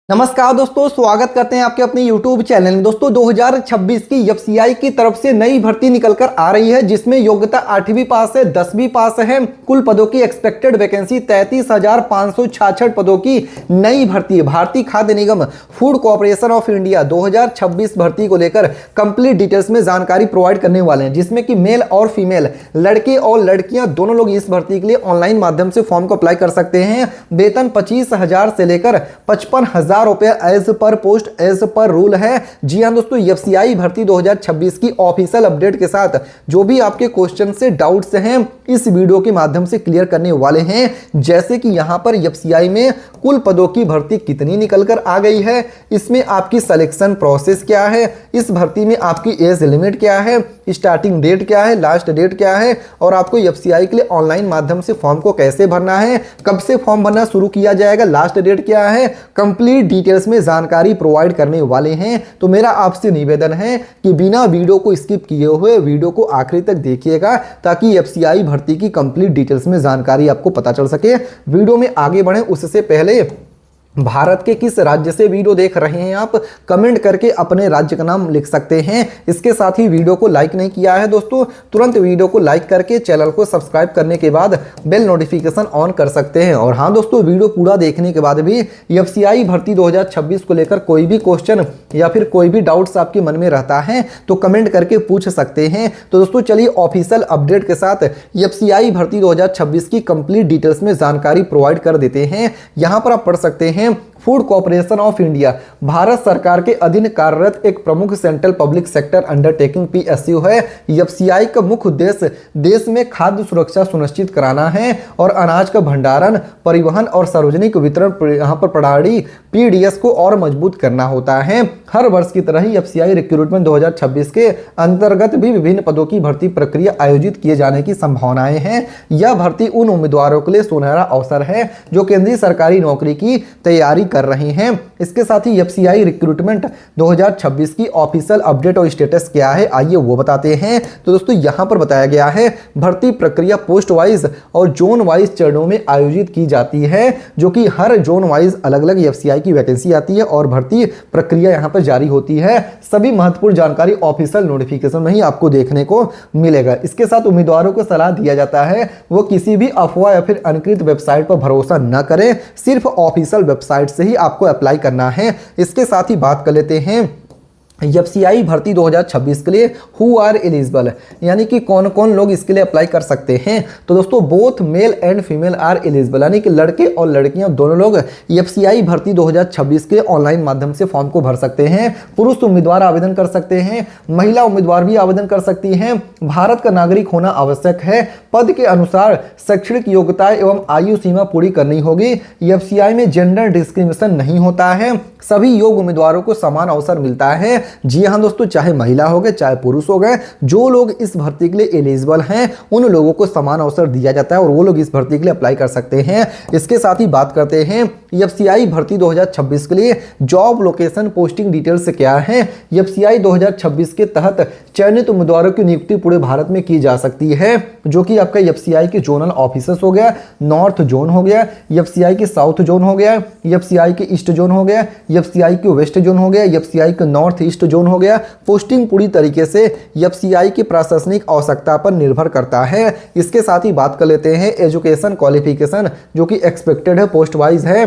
नमस्कार दोस्तों, स्वागत करते हैं आपके अपने YouTube चैनल में। दोस्तों 2026 की एफसीआई की तरफ से नई भर्ती निकलकर आ रही है, जिसमें योग्यता 8वीं पास है, 10वीं पास है। कुल पदों की एक्सपेक्टेड वैकेंसी 33,566 पदों की नई भर्ती है। भारतीय खाद्य निगम फूड कॉर्पोरेशन ऑफ इंडिया 2026 भर्ती को लेकर कंप्लीट डिटेल्स में जानकारी प्रोवाइड करने वाले हैं, जिसमें कि मेल और फीमेल, लड़के और लड़कियां दोनों लोग इस भर्ती के लिए ऑनलाइन माध्यम से फॉर्म को अप्लाई कर सकते हैं। वेतन 25,000 से लेकर 55,000 रुपए as per post as per rule है। जी हां दोस्तों, एफसीआई भर्ती 2026 की ऑफिशियल अपडेट के साथ जो भी आपके क्वेश्चन से डाउट्स हैं इस वीडियो के माध्यम से क्लियर करने वाले हैं। जैसे कि यहां पर एफसीआई में कुल पदों की भर्ती कितनी निकलकर आ गई है, इसमें आपकी सिलेक्शन प्रोसेस क्या है, इस भर्ती में आपकी एज लिमिट क्या है, स्टार्टिंग डेट क्या है, लास्ट डेट क्या है, और आपको एफसीआई के लिए ऑनलाइन माध्यम से फॉर्म को कैसे भरना है, कब से फॉर्म भरना शुरू किया जाएगा, लास्ट डेट क्या है, कंप्लीट डिटेल्स में जानकारी प्रोवाइड करने वाले हैं। तो मेरा आपसे निवेदन है कि बिना वीडियो को स्किप किए हुए वीडियो को आखिरी तक देखिएगा, ताकि एफसीआई भर्ती की कंप्लीट डिटेल्स में जानकारी आपको पता चल सके। वीडियो में आगे बढ़े उससे पहले भारत के किस राज्य से वीडियो देख रहे हैं आप, कमेंट करके अपने राज्य का नाम लिख सकते हैं। इसके साथ ही वीडियो को लाइक नहीं किया है दोस्तों, तुरंत वीडियो को लाइक करके चैनल को सब्सक्राइब करने के बाद बेल नोटिफिकेशन ऑन कर सकते हैं। और हाँ दोस्तों, वीडियो पूरा देखने के बाद भी एफसीआई भर्ती 2026 को लेकर कोई भी क्वेश्चन या फिर कोई भी डाउट्स आपके मन में रहता है तो कमेंट करके पूछ सकते हैं। तो दोस्तों चलिए ऑफिशियल अपडेट के साथ एफसीआई भर्ती 2026 की कंप्लीट डिटेल्स में जानकारी प्रोवाइड कर देते हैं। यहाँ पर आप पढ़ सकते हैं, food corporation of India Bharat सरकार के अधीन कार्यरत एक प्रमुख central public sector undertaking PSU है। एफसीआई का मुख्य उद्देश्य देश में खाद्य सुरक्षा सुनिश्चित कराना है और अनाज का भंडारण, परिवहन और सार्वजनिक वितरण यहाँ पर प्रणाली पीडीएस को और मजबूत करना होता है। हर वर्ष की तरह ही एफसीआई रिक्रूटमेंट 2026 के अंतर्गत भी विभिन्न पदों की भर्ती प्रक्रिया आयोजित किए जाने की संभावनाएं हैं। यह भर्ती उन उम्मीदवारों के लिए सुनहरा अवसर है जो केंद्रीय सरकारी नौकरी की तैयारी कर रहे हैं। इसके साथ ही एफसीआई रिक्रूटमेंट 2026 की ऑफिशियल अपडेट और स्टेटस क्या है, आइए वो बताते हैं। तो दोस्तों यहां पर बताया गया है, भर्ती प्रक्रिया पोस्ट वाइज और जोन वाइज चरणों में आयोजित की जाती है, जो कि हर जोन वाइज अलग अलग एफसीआई की वैकेंसी आती है और भर्ती प्रक्रिया यहां पर जारी होती है। सभी महत्वपूर्ण जानकारी ऑफिशियल नोटिफिकेशन में ही आपको देखने को मिलेगा। इसके साथ उम्मीदवारों को सलाह दिया जाता है वो किसी भी अफवाह या फिर अनुकृत वेबसाइट पर भरोसा न करें, सिर्फ ऑफिशियल वेबसाइट से ही आपको अप्लाई करना है। इसके साथ ही बात कर लेते हैं एफसीआई भर्ती 2026 के लिए हु आर एलिजिबल, यानी कि कौन कौन लोग इसके लिए अप्लाई कर सकते हैं। तो दोस्तों both male and female are eligible, यानी कि लड़के और लड़कियां दोनों लोग एफसीआई भर्ती 2026 के ऑनलाइन माध्यम से फॉर्म को भर सकते हैं। पुरुष उम्मीदवार आवेदन कर सकते हैं, महिला उम्मीदवार भी आवेदन कर सकती हैं। भारत का नागरिक होना आवश्यक है। पद के अनुसार शैक्षणिक योग्यता एवं आयु सीमा पूरी करनी होगी। एफसीआई में जेंडर डिस्क्रिमिनेशन नहीं होता है, सभी योग्य उम्मीदवारों को समान अवसर मिलता है। जी हां दोस्तों, चाहे महिला हो गए चाहे पुरुष हो गए, जो लोग इस भर्ती के लिए एलिजिबल हैं उन लोगों को समान अवसर दिया जाता है और वो लोग इस भर्ती के लिए अप्लाई कर सकते हैं। इसके साथ ही बात करते हैं एफसीआई भर्ती 2026 के लिए जॉब लोकेशन पोस्टिंग डिटेल्स क्या है। एफसीआई 2026 के तहत चयनित उम्मीदवारों की नियुक्ति पूरे भारत में की जा सकती है, जो कि आपका एफसीआई के जोनल ऑफिसर्स हो गया, नॉर्थ जोन हो गया, एफसीआई के साउथ जोन हो गया, एफसीआई के ईस्ट जोन हो गया, एफसीआई के वेस्ट जोन हो गया, एफसीआई के नॉर्थ ईस्ट जोन हो गया। पोस्टिंग पूरी तरीके से एफसीआई की प्रशासनिक आवश्यकता पर निर्भर करता है। इसके साथ ही बात कर लेते हैं एजुकेशन क्वालिफिकेशन, जो कि एक्सपेक्टेड है, पोस्ट वाइज है।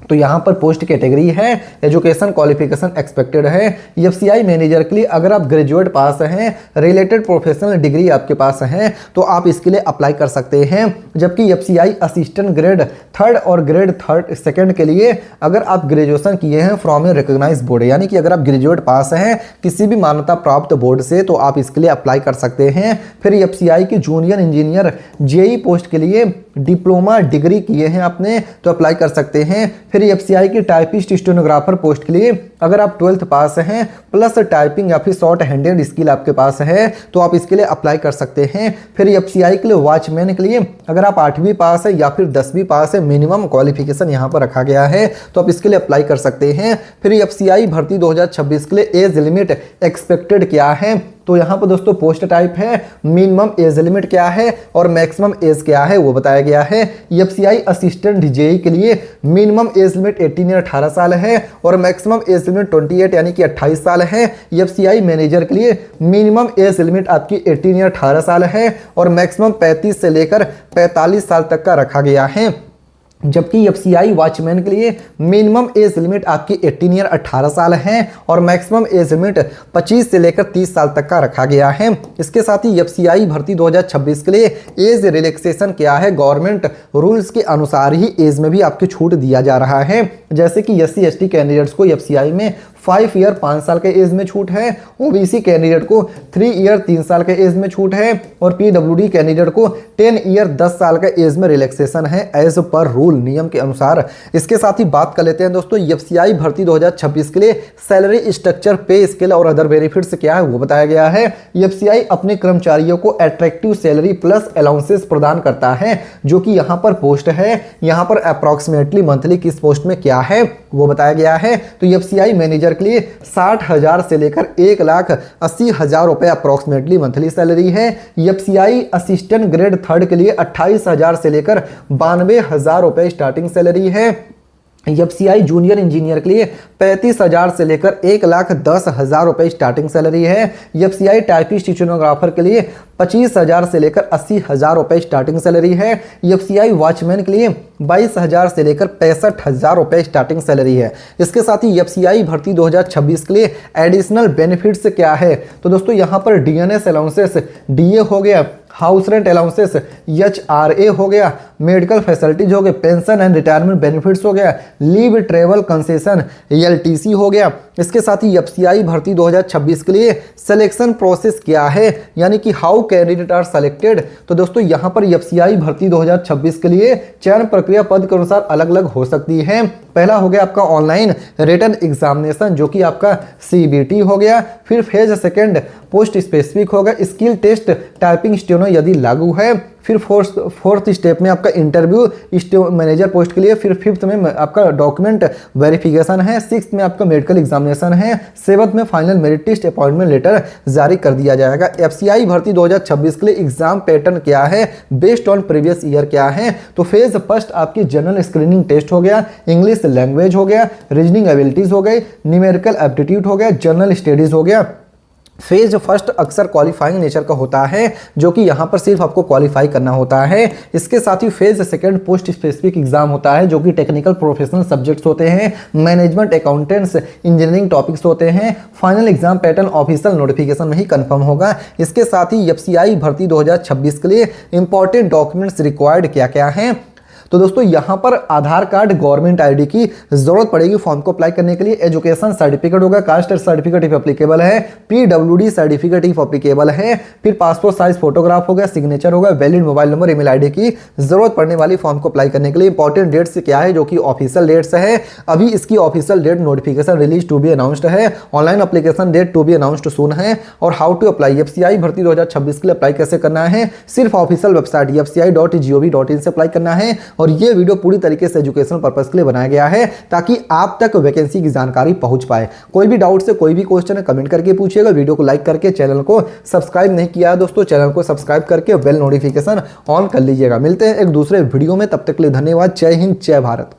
तो यहाँ पर पोस्ट कैटेगरी है, एजुकेशन क्वालिफिकेशन एक्सपेक्टेड है। एफसीआई मैनेजर के लिए अगर आप ग्रेजुएट पास हैं, रिलेटेड प्रोफेशनल डिग्री आपके पास है, तो आप इसके लिए अप्लाई कर सकते हैं। जबकि एफसीआई असिस्टेंट ग्रेड 3 और ग्रेड 2 के लिए अगर आप ग्रेजुएशन किए हैं फ्रॉम ए रिकॉग्नाइज्ड बोर्ड, यानी कि अगर आप ग्रेजुएट पास हैं किसी भी मान्यता प्राप्त बोर्ड से, तो आप इसके लिए अप्लाई कर सकते हैं। फिर एफसीआई के जूनियर इंजीनियर जेई पोस्ट के लिए डिप्लोमा डिग्री किए हैं आपने, तो अप्लाई कर सकते हैं। फिर एफसीआई की टाइपिस्ट स्टेनोग्राफर पोस्ट के लिए अगर आप 12th पास हैं प्लस टाइपिंग या फिर शॉर्ट हैंडेड स्किल आपके पास है, तो आप इसके लिए अप्लाई कर सकते हैं। फिर एफसीआई के लिए वॉचमैन के लिए अगर आप 8वीं पास है या फिर 10वीं पास है, मिनिमम क्वालिफिकेशन यहाँ पर रखा गया है, तो आप इसके लिए अप्लाई कर सकते हैं। फिर एफसीआई भर्ती 2026 के लिए एज लिमिट एक्सपेक्टेड क्या है, तो यहाँ पर दोस्तों पोस्ट टाइप है, मिनिमम एज लिमिट क्या है और मैक्सिमम एज क्या है वो बताया गया है। एफसीआई असिस्टेंट जेई के लिए मिनिमम एज लिमिट 18 या 18 साल है और मैक्सिमम एज लिमिट 28 यानी कि 28 साल है। एफसीआई मैनेजर के लिए मिनिमम एज लिमिट आपकी 18 या 18 साल है और मैक्सिमम 35 से लेकर 45 साल तक का रखा गया है। जबकि एफसीआई वॉचमैन के लिए मिनिमम एज लिमिट आपकी 18 या 18 साल है और मैक्सिमम एज लिमिट 25 से लेकर 30 साल तक का रखा गया है। इसके साथ ही एफसीआई भर्ती 2026 के लिए एज रिलैक्सेशन क्या है, गवर्नमेंट रूल्स के अनुसार ही एज में भी आपकी छूट दिया जा रहा है। जैसे कि SC ST कैंडिडेट्स को एफसीआई में 5 ईयर 5 साल के एज में छूट है, ओबीसी कैंडिडेट को 3 ईयर 3 साल के एज में छूट है और पीडब्ल्यूडी कैंडिडेट को 10 ईयर 10 साल का एज में रिलैक्सेशन है एज पर रूल, नियम के अनुसार। इसके साथ ही बात कर लेते हैं दोस्तों एफसीआई भर्ती 2026 के लिए सैलरी स्ट्रक्चर, पे स्केल और अदर बेनिफिट्स क्या है वो बताया गया है। एफसीआई अपने कर्मचारियों को अट्रैक्टिव सैलरी प्लस अलाउंसेस प्रदान करता है, जो कि यहाँ पर पोस्ट है। यहाँ पर अप्रॉक्सीमेटली मंथली किस पोस्ट में क्या है वो बताया गया है। तो एफसीआई मैनेजर के लिए 60,000 से लेकर 1,80,000 रुपए अप्रॉक्सीमेटली मंथली सैलरी है। एफसीआई असिस्टेंट ग्रेड 3 के लिए 28,000 से लेकर 92,000 रुपए स्टार्टिंग सैलरी है। एफसीआई जूनियर इंजीनियर के लिए 35,000 से लेकर 1,10,000 रुपए स्टार्टिंग सैलरी है। एफसीआई टाइपिस्ट स्टेनोग्राफर के लिए 25,000 से लेकर 80,000 रुपए स्टार्टिंग सैलरी है। एफसीआई वॉचमैन के लिए 22,000 से लेकर 65,000 रुपए स्टार्टिंग सैलरी है। इसके साथ ही एफसीआई भर्ती 2026 के लिए एडिशनल बेनिफिट्स क्या है, तो दोस्तों यहाँ पर डीएनएस अलाउंसेस, डीए हो गया, हाउस रेंट अलाउंसेस, HRA हो गया, मेडिकल फैसिलिटीज हो गए, पेंशन एंड रिटायरमेंट बेनिफिट्स हो गया, लीव ट्रेवल कंसेशन LTC हो गया। इसके साथ ही एफसीआई भर्ती 2026 के लिए सिलेक्शन प्रोसेस क्या है, यानी कि हाउ कैंडिडेट आर सेलेक्टेड। तो दोस्तों यहाँ पर एफसीआई भर्ती 2026 के लिए चयन प्रक्रिया पद के अनुसार अलग अलग हो सकती है। पहला हो गया आपका ऑनलाइन रिटन एग्जामिनेशन, जो कि आपका CBT हो गया। फिर फेज सेकंड पोस्ट स्पेसिफिक होगा, स्किल टेस्ट, टाइपिंग स्टेनो यदि लागू है। फिर फोर्थ स्टेप में आपका इंटरव्यू मैनेजर पोस्ट के लिए। फिर फिफ्थ में आपका डॉक्यूमेंट वेरिफिकेशन है। सिक्स्थ में आपका मेडिकल एग्जामिनेशन है। सेवंथ में final merit list appointment letter जारी कर दिया जाएगा। एफसीआई भर्ती 2026 के लिए एग्जाम पैटर्न क्या है, बेस्ड ऑन प्रीवियस ईयर क्या है, तो फेज फर्स्ट आपकी जनरल स्क्रीनिंग टेस्ट हो गया, इंग्लिश लैंग्वेज हो गया, रीजनिंग एबिलिटीज हो गई, न्यूमेरिकल एप्टीट्यूड हो गया, जनरल स्टडीज हो गया। फेज फर्स्ट अक्सर क्वालिफाइंग नेचर का होता है, जो कि यहाँ पर सिर्फ आपको क्वालिफाई करना होता है। इसके साथ ही phase second post specific exam होता है, जो कि टेक्निकल प्रोफेशनल सब्जेक्ट्स होते हैं, मैनेजमेंट, अकाउंटेंट्स, इंजीनियरिंग टॉपिक्स होते हैं। Final exam pattern official notification में ही कंफर्म होगा। इसके साथ ही एफसीआई भर्ती 2026 के लिए इंपॉर्टेंट डॉक्यूमेंट्स रिक्वायर्ड क्या क्या हैं, तो दोस्तों यहाँ पर आधार कार्ड, गवर्नमेंट आईडी की जरूरत पड़ेगी फॉर्म को अप्लाई करने के लिए। एजुकेशन सर्टिफिकेट होगा, कास्ट सर्टिफिकेट इफ एप्लीकेबल है, पीडब्ल्यूडी सर्टिफिकेट इफ एप्लीकेबल है। फिर पासपोर्ट साइज फोटोग्राफ होगा, सिग्नेचर होगा, valid mobile number, email ID की जरूरत पड़ने वाली फॉर्म को अप्लाई करने के लिए। इंपॉर्टेंट डेट्स क्या है, जो कि ऑफिशियल डेट्स है। अभी इसकी official date notification release to be announced है। Online application date to be announced soon है। और हाउ टू अप्लाई एफसीआई भर्ती 2026 के लिए अप्लाई कैसे करना है, सिर्फ ऑफिशियल वेबसाइट fci.gov.in से अप्लाई करना है। और ये वीडियो पूरी तरीके से एजुकेशनल पर्पस के लिए बनाया गया है, ताकि आप तक वैकेंसी की जानकारी पहुंच पाए। कोई भी डाउट से कोई भी क्वेश्चन है कमेंट करके पूछिएगा। वीडियो को लाइक करके चैनल को सब्सक्राइब नहीं किया है दोस्तों, चैनल को सब्सक्राइब करके बेल नोटिफिकेशन ऑन कर लीजिएगा। मिलते हैं एक दूसरे वीडियो में, तब तक के लिए धन्यवाद। जय हिंद, जय भारत।